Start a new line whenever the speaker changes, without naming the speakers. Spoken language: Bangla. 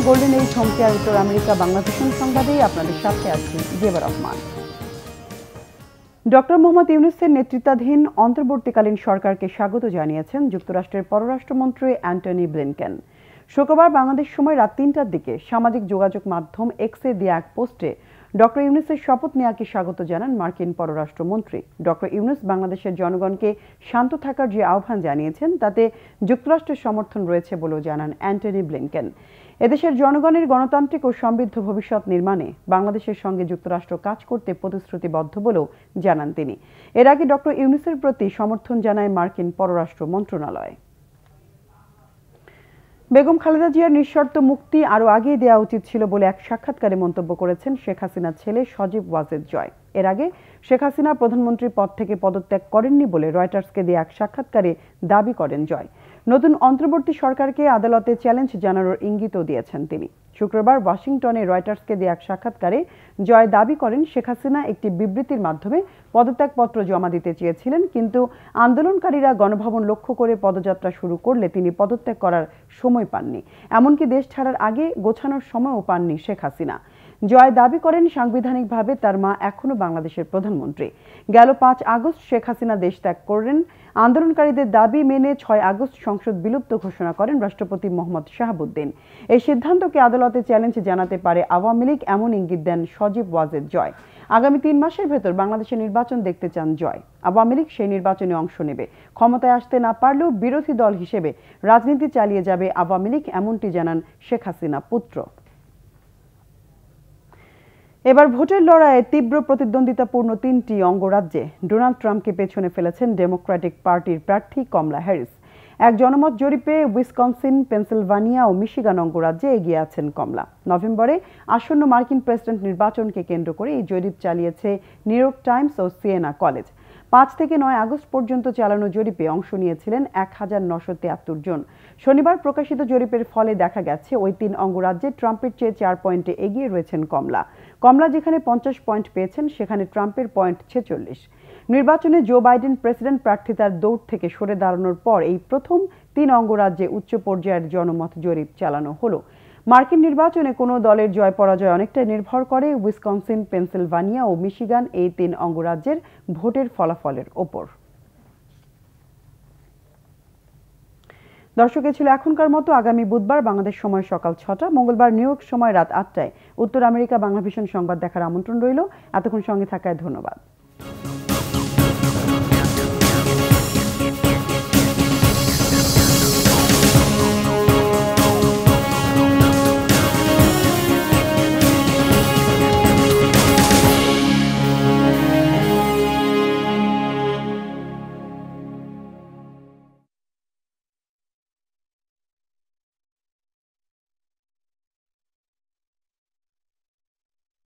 গোল্ডেন এইজ হোম কেয়ার উত্তর আমেরিকা বাংলা ভিশন সংবাদেই আপনাদের সাথে আছি জেবা রহমান। ডক্টর মোহাম্মদ ইউনূসের নেতৃত্বাধীন অন্তর্বর্তীকালীন সরকারকে স্বাগত জানিয়েছেন যুক্তরাষ্ট্রের পররাষ্ট্রমন্ত্রী অ্যান্টনি ব্লিনকেন। শুক্রবার বাংলাদেশ সময় রাত ৩টার দিকে সামাজিক যোগাযোগ মাধ্যম এক্সে দেয়া এক পোস্টে ডক্টর ইউনূসের শপথ নেওয়াকে স্বাগত জানান মার্কিন পররাষ্ট্রমন্ত্রী। ডক্টর ইউনূস বাংলাদেশের জনগণকে শান্ত থাকার যে আহ্বান জানিয়েছেন তাতে যুক্তরাষ্ট্রের সমর্থন রয়েছে বলেও জানান অ্যান্টনি ব্লিনকেন। এদেশের জনগণের গণতান্ত্রিক ও সমৃদ্ধ ভবিষ্যৎ নির্মাণে বাংলাদেশের সঙ্গে যুক্তরাষ্ট্র কাজ করতে প্রতিশ্রুতিবদ্ধ বলেও জানান তিনি। এর আগে ডক্টর ইউনূসের প্রতি সমর্থন জানায় মার্কিন পররাষ্ট্র মন্ত্রণালয়। বেগম খালেদা জিয়ার নিঃশর্ত মুক্তি আরও আগেই দেওয়া উচিত ছিল বলে এক সাক্ষাৎকারে মন্তব্য করেছেন শেখ হাসিনার ছেলে সজীব ওয়াজেদ জয়। এর আগে শেখ হাসিনা প্রধানমন্ত্রীর পদ থেকে পদত্যাগ করেননি বলে রয়টার্সকে দেয়া এক সাক্ষাৎকারে দাবি করেন জয়। নতুন অন্তর্বর্তী সরকারকে আদালতে চ্যালেঞ্জ জানানোর ইঙ্গিতও দিয়েছেন তিনি। শুক্রবার ওয়াশিংটনে রয়টার্সকে দেয়া এক সাক্ষাৎকারে জয় দাবি করেন শেখ হাসিনা একটি বিবৃতির মাধ্যমে পদত্যাগপত্র জমা দিতে চেয়েছিলেন, কিন্তু আন্দোলনকারীরা গণভবন লক্ষ্য করে পদযাত্রা শুরু করলে তিনি পদত্যাগ করার সময় পাননি, এমনকি দেশ ছাড়ার আগে গোছানোর সময়ও পাননি শেখ হাসিনা। জয় দাবি করেন সাংবিধানিকভাবে তার মা এখনো বাংলাদেশের প্রধানমন্ত্রী। গেল ৫ আগস্ট শেখ হাসিনা দেশ ত্যাগ করেন। আন্দোলনকারীদের দাবি মেনে ৬ আগস্ট সংসদ বিলুপ্ত ঘোষণা করেন রাষ্ট্রপতি মোহাম্মদ শাহাবুদ্দিন। এই সিদ্ধান্তকে আদালতে চ্যালেঞ্জ জানাতে পারে আওয়ামী লীগ, এমন ইঙ্গিত দেন সজীব ওয়াজেদ জয়। আগামী ৩ মাসের ভেতর বাংলাদেশের নির্বাচন দেখতে চান জয়। আওয়ামী লীগ সেই নির্বাচনে অংশ নেবে। ক্ষমতায় আসতে না পারলেও বিরোধী দল হিসেবে রাজনীতি চালিয়ে যাবে আওয়ামী লীগ, এমনটি জানান শেখ হাসিনা পুত্র। এবার ভোটের লড়াইয়ে তীব্র প্রতিদ্বন্দ্বিতাপূর্ণ ৩টি অঙ্গরাজ্যে ডোনাল্ড ট্রাম্পকে পেছনে ফেলেছেন ডেমোক্রেটিক পার্টির প্রার্থী কমলা হ্যারিস। এক জনমত জরিপে উইসকনসিন, পেনসিলভানিয়া ও মিশিগান অঙ্গরাজ্যে এগিয়ে আছেন কমলা। নভেম্বরে আসন্ন মার্কিন প্রেসিডেন্ট নির্বাচনকে কেন্দ্র করে এই জরিপ চালিয়েছে নিউ ইয়র্ক টাইমস ও সিয়েনা কলেজ। ৫ থেকে ৯ আগস্ট পর্যন্ত চালানো জরিপে অংশ নিয়েছিলেন ১,৯৭৩ জন। শনিবার প্রকাশিত জরিপের ফলে দেখা গেছে ওই ৩ অঙ্গরাজ্যে ট্রাম্পের চেয়ে ৪ পয়েন্টে এগিয়ে রয়েছেন কমলা। কমলা যেখানে ৫০ পয়েন্ট পেয়েছেন সেখানে ট্রাম্পের পয়েন্ট ৪৬। নির্বাচনে জো বাইডেন প্রেসিডেন্ট প্রার্থিতার দৌড় থেকে সরে দাঁড়ানোর পর এই প্রথম ৩ অঙ্গরাজ্যে উচ্চ পর্যায়ের জনমত জরিপ চালানো হলো। মার্কিন নির্বাচনে কোনো দলের জয় পরাজয় অনেকটাই নির্ভর করে উইসকনসিন, পেনসিলভানিয়া ও মিশিগান এই ৩ অঙ্গরাজ্যের ভোটের ফলাফলের ওপর। দর্শক, এ ছিল এখনকার মতো। আগামী বুধবার বাংলাদেশ সময় সকাল ৬টা, মঙ্গলবার নিউ ইয়র্ক সময় রাত ৮টায় উত্তর আমেরিকা বাংলা ভিশন সংবাদ দেখার আমন্ত্রণ রইল। এতক্ষণ সঙ্গে থাকায় ধন্যবাদ।